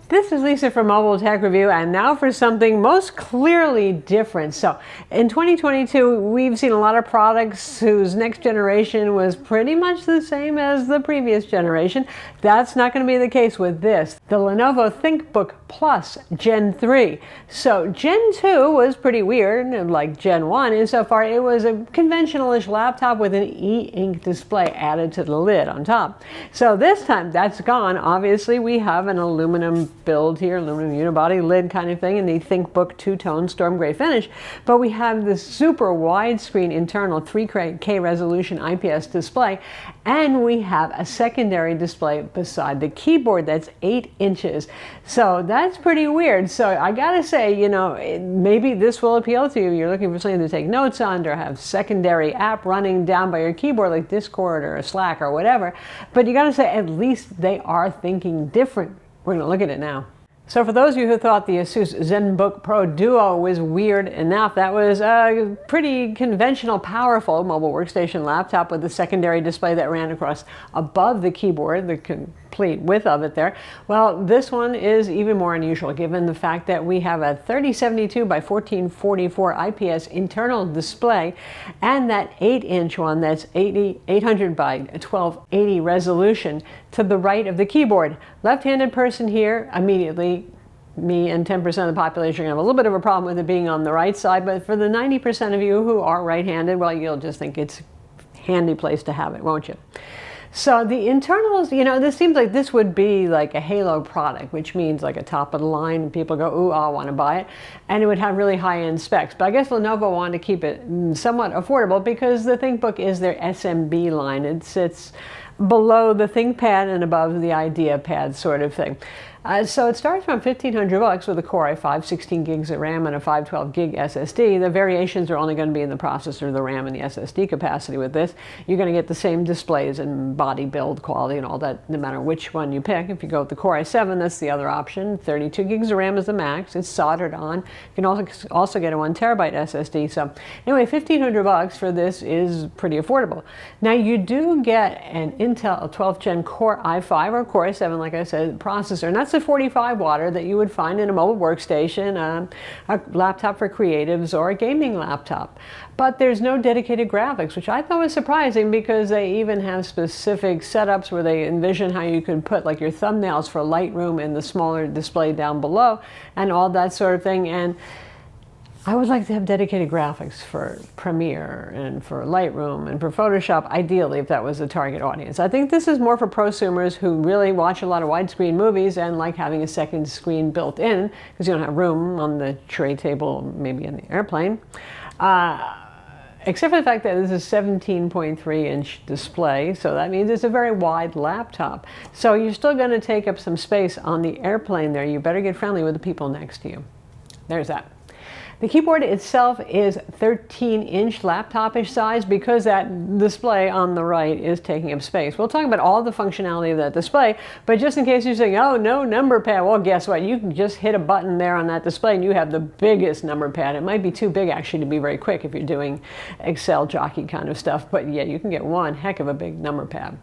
This is Lisa from MobileTechReview, and now for something most clearly different. So in 2022, we've seen a lot of products whose next generation was pretty much the same as the previous generation. That's not going to be the case with this, the Lenovo ThinkBook Plus Gen 3. So Gen 2 was pretty weird, like Gen 1, insofar it was a conventional-ish laptop with an e-ink display added to the lid on top. So this time that's gone. Obviously, we have an aluminum build here, aluminum unibody lid kind of thing in the ThinkBook two-tone storm gray finish, but we have this super widescreen internal 3K resolution IPS display, and we have a secondary display beside the keyboard that's 8 inches. So that's pretty weird. So I gotta say, you know, maybe this will appeal to you. You're looking for something to take notes on or have secondary app running down by your keyboard like Discord or Slack or whatever, but you gotta say at least they are thinking different. We're going to look at it now. So for those of you who thought the Asus ZenBook Pro Duo was weird enough, that was a pretty conventional, powerful mobile workstation laptop with a secondary display that ran across above the keyboard, the complete width of it there. Well, this one is even more unusual given the fact that we have a 3072 by 1444 IPS internal display and that 8-inch one that's 800 by 1280 resolution to the right of the keyboard. Left-handed person here, immediately me and 10% of the population are going to have a little bit of a problem with it being on the right side, but for the 90% of you who are right-handed, well, you'll just think it's a handy place to have it, won't you? So the internals, you know, this seems like this would be like a Halo product, which means like a top of the line, and people go, ooh, I want to buy it, and it would have really high-end specs. But I guess Lenovo wanted to keep it somewhat affordable because the ThinkBook is their SMB line. It sits below the ThinkPad and above the IdeaPad sort of thing. So it starts from $1,500 with a Core i5, 16 gigs of RAM, and a 512 gig SSD. The variations are only going to be in the processor, the RAM, and the SSD capacity with this. You're going to get the same displays and body build quality and all that, no matter which one you pick. If you go with the Core i7, that's the other option. 32 gigs of RAM is the max. It's soldered on. You can also get a 1 terabyte SSD. So anyway, $1,500 for this is pretty affordable. Now you do get an Intel 12th Gen Core i5 or Core i7, like I said, processor, and that's a 45 watter that you would find in a mobile workstation, a laptop for creatives, or a gaming laptop. But there's no dedicated graphics, which I thought was surprising because they even have specific setups where they envision how you could put like your thumbnails for Lightroom in the smaller display down below and all that sort of thing. And I would like to have dedicated graphics for Premiere and for Lightroom and for Photoshop, ideally, if that was the target audience. I think this is more for prosumers who really watch a lot of widescreen movies and like having a second screen built in because you don't have room on the tray table, maybe in the airplane. Except for the fact that this is a 17.3-inch display, so that means it's a very wide laptop. So you're still going to take up some space on the airplane there. You better get friendly with the people next to you. There's that. The keyboard itself is 13-inch laptop-ish size because that display on the right is taking up space. We'll talk about all the functionality of that display, but just in case you're saying, oh, no number pad, well, guess what? You can just hit a button there on that display and you have the biggest number pad. It might be too big, actually, to be very quick if you're doing Excel jockey kind of stuff, but yeah, you can get one heck of a big number pad.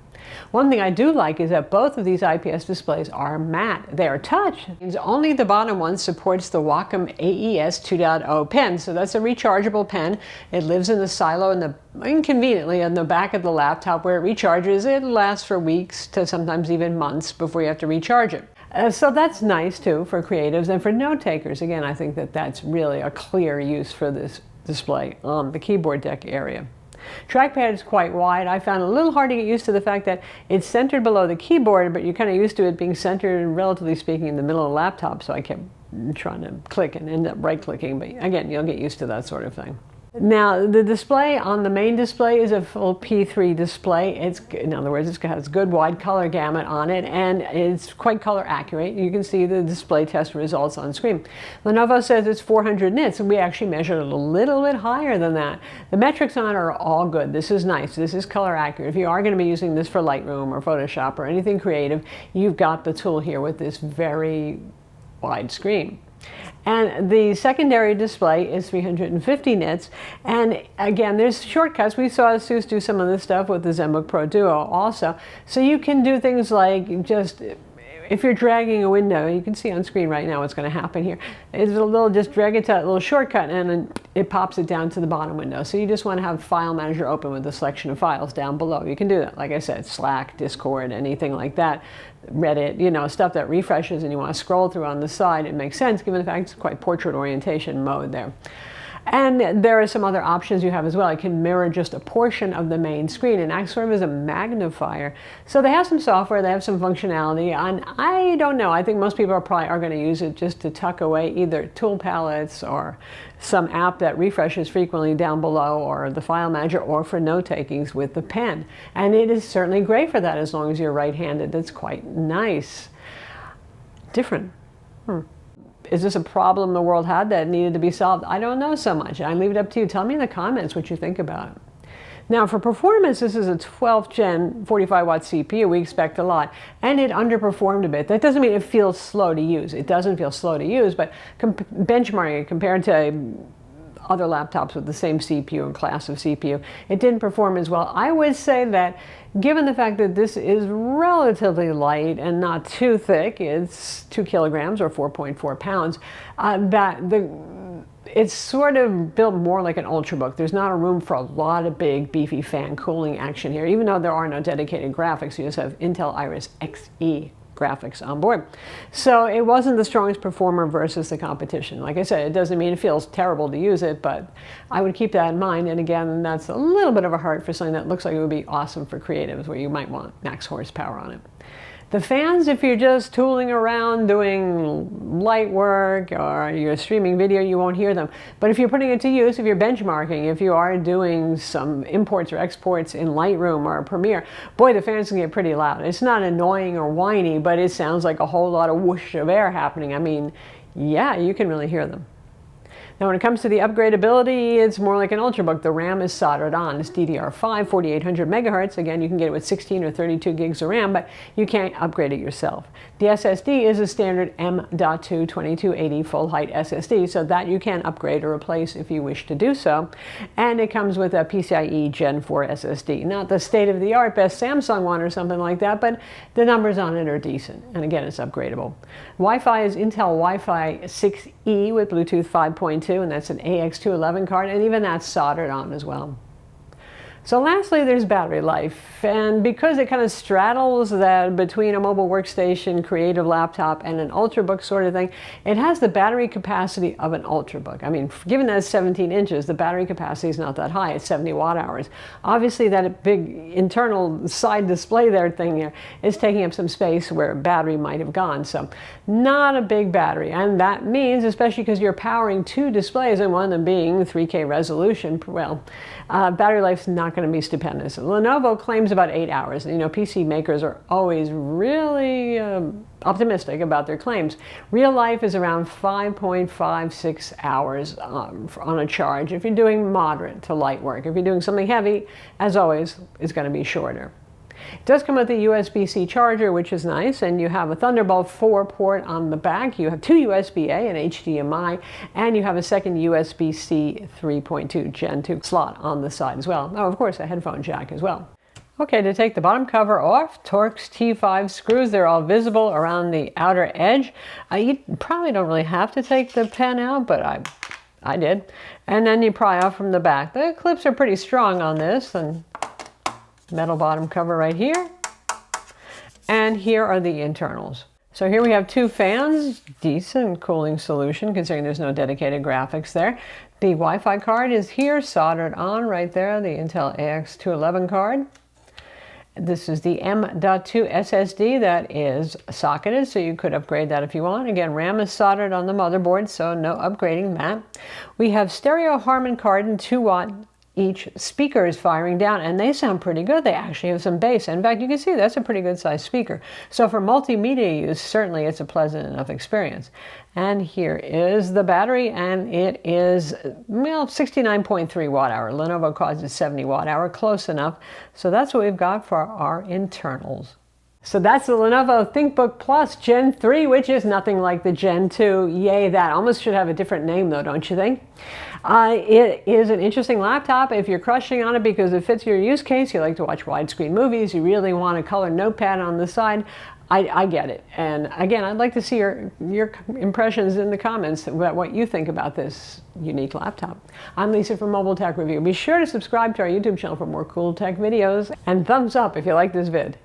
One thing I do like is that both of these IPS displays are matte. They are touch. It means only the bottom one supports the Wacom AES 2.0 pen. So that's a rechargeable pen. It lives in the silo inconveniently on the back of the laptop where it recharges. It lasts for weeks to sometimes even months before you have to recharge it. So that's nice too for creatives and for note takers. Again, I think that that's really a clear use for this display on the keyboard deck area. Trackpad is quite wide. I found it a little hard to get used to the fact that it's centered below the keyboard, but you're kind of used to it being centered, relatively speaking, in the middle of the laptop, so I kept trying to click and end up right-clicking, but again, you'll get used to that sort of thing. Now, the display on the main display is a full P3 display. In other words, it has good wide color gamut on it, and it's quite color accurate. You can see the display test results on screen. Lenovo says it's 400 nits, and we actually measured it a little bit higher than that. The metrics on it are all good. This is nice. This is color accurate. If you are going to be using this for Lightroom or Photoshop or anything creative, you've got the tool here with this very wide screen. And the secondary display is 350 nits. And again, there's shortcuts. We saw Asus do some of this stuff with the ZenBook Pro Duo also. So you can do things like just, if you're dragging a window, you can see on screen right now what's going to happen here. It's a little, just drag it to that little shortcut and then it pops it down to the bottom window. So you just want to have File Manager open with a selection of files down below. You can do that. Like I said, Slack, Discord, anything like that. Reddit, you know, stuff that refreshes and you want to scroll through on the side. It makes sense given the fact it's quite portrait orientation mode there. And there are some other options you have as well. It can mirror just a portion of the main screen and act sort of as a magnifier. So they have some software, they have some functionality, and I don't know. I think most people are probably going to use it just to tuck away either tool palettes or some app that refreshes frequently down below, or the file manager, or for note takings with the pen. And it is certainly great for that as long as you're right-handed. That's quite nice. Different. Is this a problem the world had that needed to be solved? I don't know so much. I leave it up to you. Tell me in the comments what you think about it. Now for performance, this is a 12th gen 45 watt CPU. We expect a lot. And it underperformed a bit. That doesn't mean it feels slow to use. It doesn't feel slow to use, but benchmarking it compared to other laptops with the same CPU and class of CPU, it didn't perform as well. I would say that given the fact that this is relatively light and not too thick, it's 2 kilograms or 4.4 pounds, it's sort of built more like an Ultrabook. There's not a room for a lot of big, beefy fan cooling action here, even though there are no dedicated graphics. You just have Intel Iris Xe graphics on board. So it wasn't the strongest performer versus the competition. Like I said, it doesn't mean it feels terrible to use it, but I would keep that in mind. And again, that's a little bit of a heart for something that looks like it would be awesome for creatives where you might want max horsepower on it. The fans, if you're just tooling around doing light work or you're streaming video, you won't hear them. But if you're putting it to use, if you're benchmarking, if you are doing some imports or exports in Lightroom or Premiere, boy, the fans can get pretty loud. It's not annoying or whiny, but it sounds like a whole lot of whoosh of air happening. I mean, yeah, you can really hear them. Now when it comes to the upgradability, it's more like an Ultrabook. The RAM is soldered on. It's DDR5, 4800 megahertz. Again, you can get it with 16 or 32 gigs of RAM, but you can't upgrade it yourself. The SSD is a standard M.2 2280 full height SSD, so that you can upgrade or replace if you wish to do so. And it comes with a PCIe Gen 4 SSD. Not the state-of-the-art best Samsung one or something like that, but the numbers on it are decent. And again, it's upgradable. Wi-Fi is Intel Wi-Fi 6E with Bluetooth 5.2. And that's an AX211 card, and even that's soldered on as well. So lastly, there's battery life, and because it kind of straddles that between a mobile workstation, creative laptop, and an Ultrabook sort of thing, it has the battery capacity of an Ultrabook. I mean, given that it's 17 inches, the battery capacity is not that high. It's 70 watt hours. Obviously, that big internal side display there thing here is taking up some space where battery might have gone. So not a big battery, and that means, especially because you're powering 2 displays and one of them being 3K resolution, well, battery life's not going to be stupendous. Lenovo claims about 8 hours. You know, PC makers are always really optimistic about their claims. Real life is around 5.56 hours on a charge if you're doing moderate to light work. If you're doing something heavy, as always, it's going to be shorter. It does come with a USB-C charger, which is nice, and you have a Thunderbolt 4 port on the back. You have 2 USB-A and HDMI, and you have a second USB-C 3.2 Gen 2 slot on the side as well. Oh, of course, a headphone jack as well. Okay, to take the bottom cover off, Torx T5 screws. They're all visible around the outer edge. You probably don't really have to take the pen out, but I did. And then you pry off from the back. The clips are pretty strong on this, and metal bottom cover right here. And here are the internals. So here we have 2 fans, decent cooling solution considering there's no dedicated graphics there. The Wi-Fi card is here, soldered on right there, the Intel AX211 card. This is the M.2 SSD that is socketed, so you could upgrade that if you want. Again, RAM is soldered on the motherboard, so no upgrading that. We have stereo Harman Kardon 2-watt each speaker is firing down, and they sound pretty good. They actually have some bass. In fact, you can see that's a pretty good sized speaker. So for multimedia use, certainly it's a pleasant enough experience. And here is the battery, and it is, well, 69.3 watt hour. Lenovo calls it 70 watt hour, close enough. So that's what we've got for our internals. So that's the Lenovo ThinkBook Plus Gen 3, which is nothing like the Gen 2. Yay, that. Almost should have a different name though, don't you think? It is an interesting laptop if you're crushing on it because it fits your use case. You like to watch widescreen movies. You really want a color notepad on the side. I get it. And again, I'd like to see your impressions in the comments about what you think about this unique laptop. I'm Lisa from Mobile Tech Review. Be sure to subscribe to our YouTube channel for more cool tech videos. And thumbs up if you like this vid.